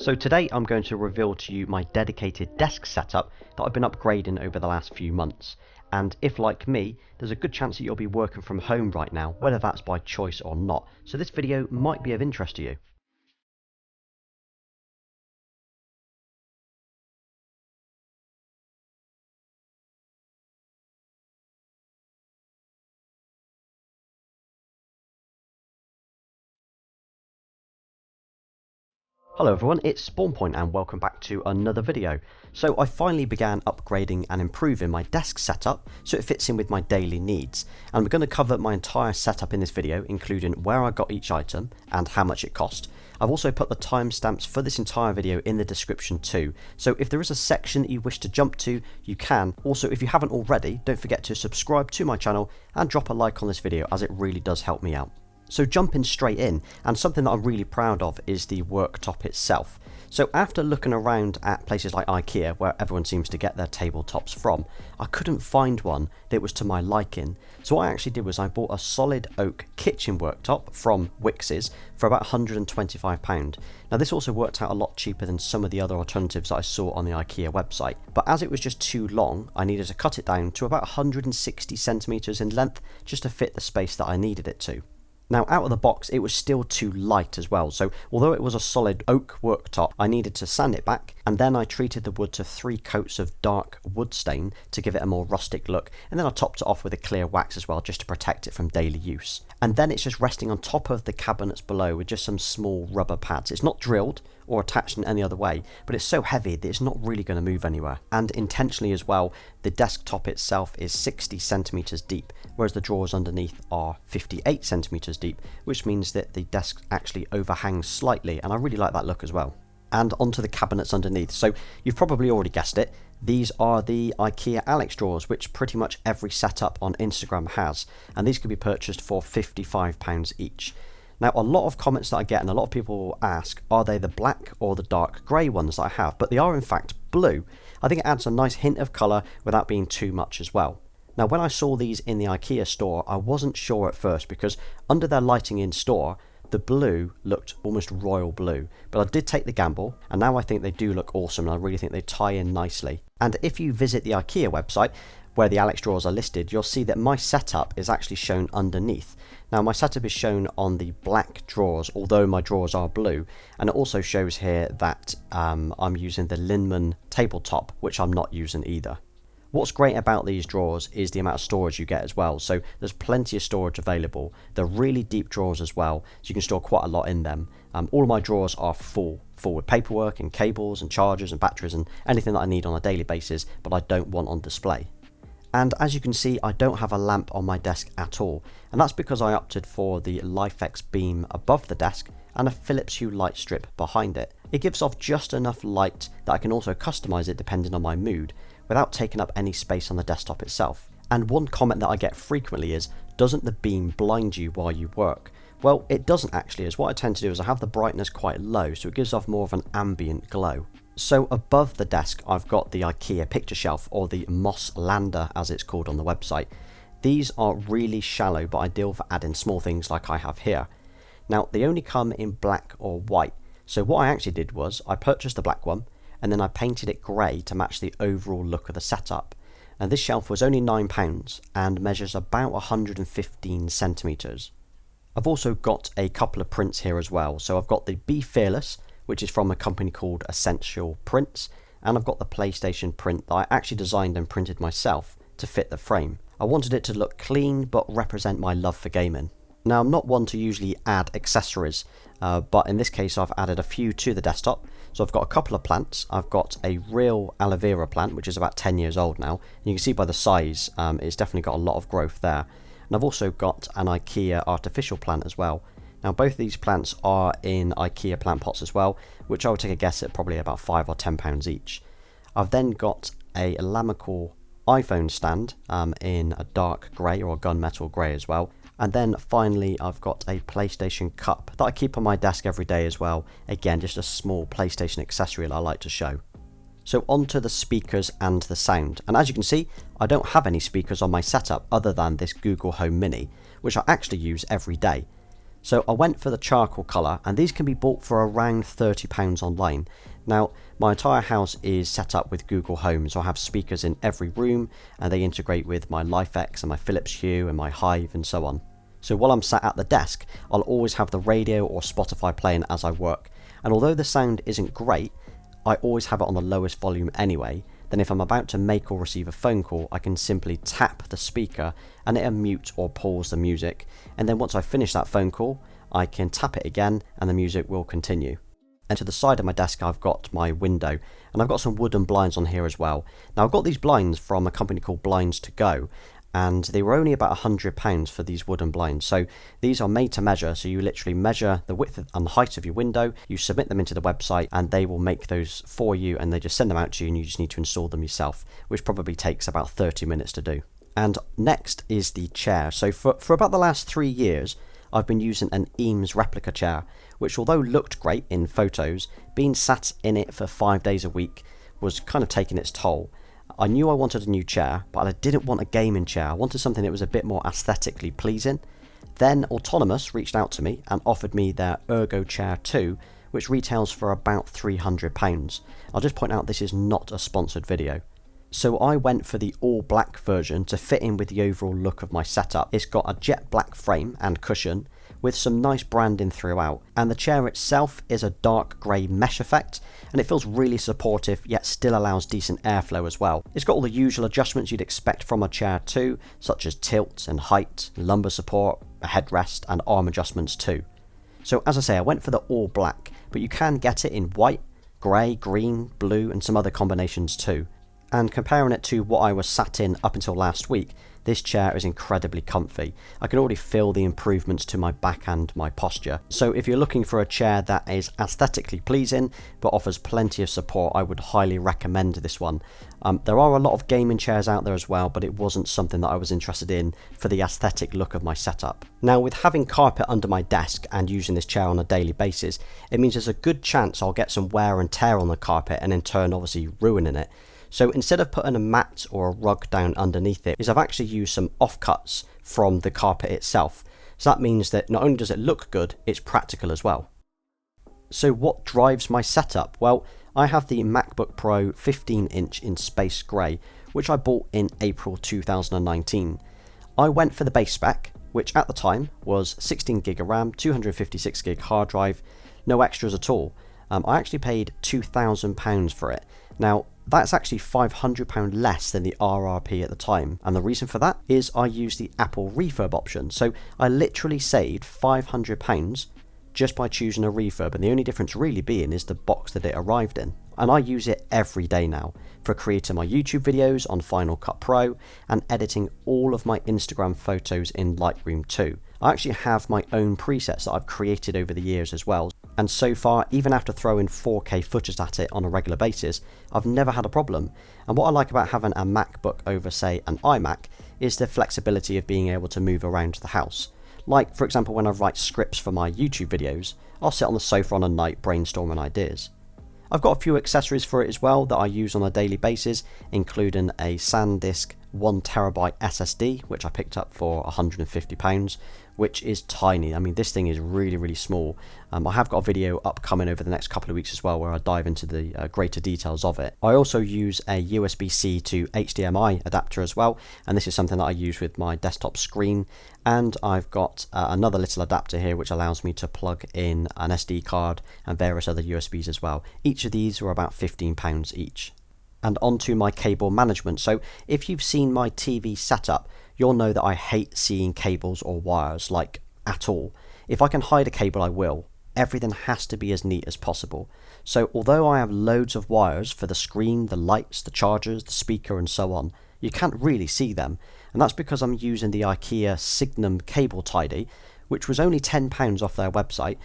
So today I'm going to reveal to you my dedicated desk setup that I've been upgrading over the last few months. And if, like me, there's a good chance that you'll be working from home right now, whether that's by choice or not. So this video might be of interest to you. Hello everyone, it's SpawnPoiint and welcome back to another video. So I finally began upgrading and improving my desk setup so it fits in with my daily needs. And we're going to cover my entire setup in this video, including where I got each item and how much it cost. I've also put the timestamps for this entire video in the description too. So if there is a section that you wish to jump to, you can. Also, if you haven't already, don't forget to subscribe to my channel and drop a like on this video as it really does help me out. So jumping straight in, and something that I'm really proud of is the worktop itself. So after looking around at places like Ikea, where everyone seems to get their tabletops from, I couldn't find one that was to my liking. So what I actually did was I bought a solid oak kitchen worktop from Wix's for about £125. Now this also worked out a lot cheaper than some of the other alternatives that I saw on the Ikea website. But as it was just too long, I needed to cut it down to about 160 centimeters in length just to fit the space that I needed it to. Now out of the box it was still too light as well, so although it was a solid oak worktop, I needed to sand it back, and then I treated the wood to 3 coats of dark wood stain to give it a more rustic look, and then I topped it off with a clear wax as well just to protect it from daily use. And then it's just resting on top of the cabinets below with just some small rubber pads. It's not drilled or attached in any other way, but it's so heavy that it's not really going to move anywhere. And intentionally as well, the desktop itself is 60 centimeters deep, whereas the drawers underneath are 58 centimeters deep, which means that the desk actually overhangs slightly, and I really like that look as well. And onto the cabinets underneath. So you've probably already guessed it. These are the Ikea Alex drawers, which pretty much every setup on Instagram has, and these can be purchased for £55 each. Now a lot of comments that I get, and a lot of people will ask, are they the black or the dark grey ones that I have? But they are in fact blue. I think it adds a nice hint of colour without being too much as well. Now when I saw these in the Ikea store, I wasn't sure at first because under their lighting in store, the blue looked almost royal blue, but I did take the gamble, and now I think they do look awesome, and I really think they tie in nicely. And if you visit the Ikea website, where the Alex drawers are listed, you'll see that my setup is actually shown underneath. Now my setup is shown on the black drawers, although my drawers are blue, and it also shows here that I'm using the Linman tabletop, which I'm not using either. What's great about these drawers is the amount of storage you get as well, so there's plenty of storage available. They're really deep drawers as well, so you can store quite a lot in them. All of my drawers are full with paperwork and cables and chargers and batteries and anything that I need on a daily basis, but I don't want on display. And as you can see, I don't have a lamp on my desk at all, and that's because I opted for the LifeX beam above the desk and a Philips Hue light strip behind it. It gives off just enough light that I can also customize it depending on my mood, without taking up any space on the desktop itself. And one comment that I get frequently is, doesn't the beam blind you while you work? Well, it doesn't actually, as what I tend to do is I have the brightness quite low, so it gives off more of an ambient glow. So above the desk I've got the Ikea picture shelf, or the Moss Lander as it's called on the website. These are really shallow but ideal for adding small things like I have here. Now they only come in black or white, so what I actually did was I purchased the black one, and then I painted it grey to match the overall look of the setup. And this shelf was only £9 and measures about 115 centimeters. I've also got a couple of prints here as well. So I've got the Be Fearless, which is from a company called Essential Prints, and I've got the PlayStation print that I actually designed and printed myself to fit the frame. I wanted it to look clean but represent my love for gaming. Now I'm not one to usually add accessories, but in this case I've added a few to the desktop. So I've got a couple of plants. I've got a real aloe vera plant, which is about 10 years old now. And you can see by the size, it's definitely got a lot of growth there. And I've also got an Ikea artificial plant as well. Now both of these plants are in Ikea plant pots as well, which I would take a guess at probably about £5 or £10 each. I've then got a Lamical iPhone stand in a dark grey or a gunmetal grey as well. And then finally I've got a PlayStation cup that I keep on my desk every day as well. Again, just a small PlayStation accessory that I like to show. So onto the speakers and the sound. And as you can see, I don't have any speakers on my setup other than this Google Home Mini, which I actually use every day. So I went for the charcoal colour, and these can be bought for around £30 online. Now, my entire house is set up with Google Home, so I have speakers in every room, and they integrate with my LifeX and my Philips Hue and my Hive and so on. So while I'm sat at the desk, I'll always have the radio or Spotify playing as I work, and although the sound isn't great, I always have it on the lowest volume anyway. Then if I'm about to make or receive a phone call, I can simply tap the speaker and it'll mute or pause the music, and then once I finish that phone call, I can tap it again and the music will continue. And to the side of my desk I've got my window, and I've got some wooden blinds on here as well. Now I've got these blinds from a company called Blinds to Go, and they were only about £100 for these wooden blinds. So these are made to measure, so you literally measure the width and the height of your window, you submit them into the website, and they will make those for you, and they just send them out to you, and you just need to install them yourself, which probably takes about 30 minutes to do. And next is the chair. So for about the last 3 years, I've been using an Eames replica chair, which although looked great in photos, being sat in it for 5 days a week was kind of taking its toll. I knew I wanted a new chair, but I didn't want a gaming chair. I wanted something that was a bit more aesthetically pleasing. Then Autonomous reached out to me and offered me their Ergo Chair 2, which retails for about £300. I'll just point out this is not a sponsored video. So I went for the all black version to fit in with the overall look of my setup. It's got a jet black frame and cushion with some nice branding throughout, and the chair itself is a dark grey mesh effect, and it feels really supportive yet still allows decent airflow as well. It's got all the usual adjustments you'd expect from a chair too, such as tilt and height, lumbar support, a headrest and arm adjustments too. So as I say, I went for the all black, but you can get it in white, grey, green, blue and some other combinations too. And comparing it to what I was sat in up until last week, this chair is incredibly comfy. I can already feel the improvements to my back and my posture. So if you're looking for a chair that is aesthetically pleasing but offers plenty of support, I would highly recommend this one. There are a lot of gaming chairs out there as well, but it wasn't something that I was interested in for the aesthetic look of my setup. Now with having carpet under my desk and using this chair on a daily basis, it means there's a good chance I'll get some wear and tear on the carpet and in turn obviously ruining it. So instead of putting a mat or a rug down underneath it, I've actually used some offcuts from the carpet itself. So that means that not only does it look good, it's practical as well. So what drives my setup? Well, I have the MacBook Pro 15-inch in space grey, which I bought in April 2019. I went for the base spec, which at the time was 16GB of RAM, 256GB hard drive, no extras at all. I actually paid £2,000 for it. Now, that's actually £500 less than the RRP at the time, and the reason for that is I used the Apple refurb option. So I literally saved £500 just by choosing a refurb, and the only difference really being is the box that it arrived in. And I use it every day now for creating my YouTube videos on Final Cut Pro and editing all of my Instagram photos in Lightroom too. I actually have my own presets that I've created over the years as well, and so far, even after throwing 4K footage at it on a regular basis, I've never had a problem. And what I like about having a MacBook over, say, an iMac is the flexibility of being able to move around the house. Like, for example, when I write scripts for my YouTube videos, I'll sit on the sofa on a night brainstorming ideas. I've got a few accessories for it as well that I use on a daily basis, including a SanDisk 1TB SSD, which I picked up for £150, which is tiny. I mean, this thing is really small. I have got a video upcoming over the next couple of weeks as well where I dive into the greater details of it. I also use a USB-C to HDMI adapter as well, and this is something that I use with my desktop screen. And I've got another little adapter here which allows me to plug in an SD card and various other USBs as well. Each of these are about £15 each. And onto my cable management. So if you've seen my TV setup, you'll know that I hate seeing cables or wires, like at all. If I can hide a cable, I will. Everything has to be as neat as possible. So although I have loads of wires for the screen, the lights, the chargers, the speaker and so on, you can't really see them. And that's because I'm using the Ikea Signum cable tidy, which was only £10 off their website,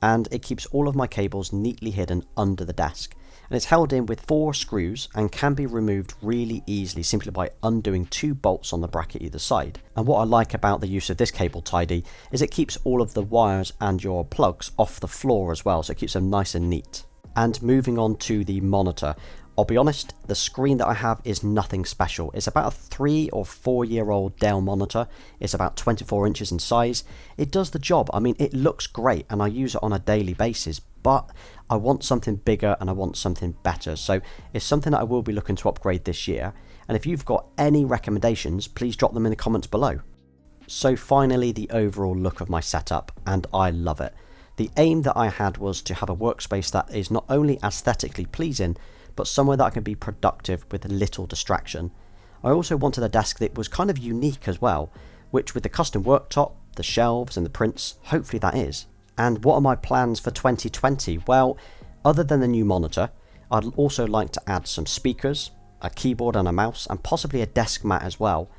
and it keeps all of my cables neatly hidden under the desk. And it's held in with 4 screws and can be removed really easily simply by undoing 2 bolts on the bracket either side. And what I like about the use of this cable tidy is it keeps all of the wires and your plugs off the floor as well, so it keeps them nice and neat. And moving on to the monitor, I'll be honest, the screen that I have is nothing special. It's about a 3 or 4 year old Dell monitor. It's about 24 inches in size. It does the job. I mean, it looks great and I use it on a daily basis, but I want something bigger and I want something better. So it's something that I will be looking to upgrade this year. And if you've got any recommendations, please drop them in the comments below. So finally, the overall look of my setup, and I love it. The aim that I had was to have a workspace that is not only aesthetically pleasing, but somewhere that I can be productive with little distraction. I also wanted a desk that was kind of unique as well, which with the custom worktop, the shelves and the prints, hopefully that is. And what are my plans for 2020? Well, other than the new monitor, I'd also like to add some speakers, a keyboard and a mouse, and possibly a desk mat as well.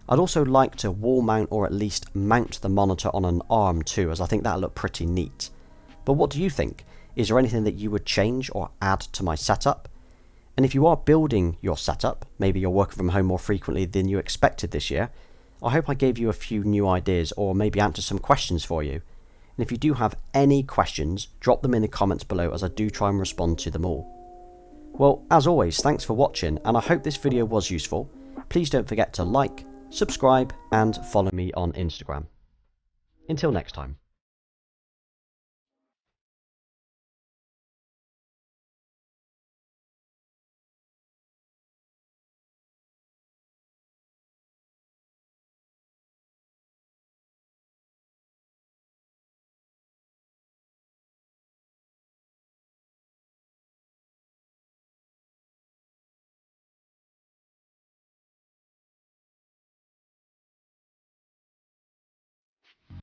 I'd also like to wall mount or at least mount the monitor on an arm too, as I think that'll look pretty neat. But what do you think? Is there anything that you would change or add to my setup? And if you are building your setup, maybe you're working from home more frequently than you expected this year, I hope I gave you a few new ideas or maybe answered some questions for you. And if you do have any questions, drop them in the comments below as I do try and respond to them all. Well, as always, thanks for watching and I hope this video was useful. Please don't forget to like, subscribe and follow me on Instagram. Until next time.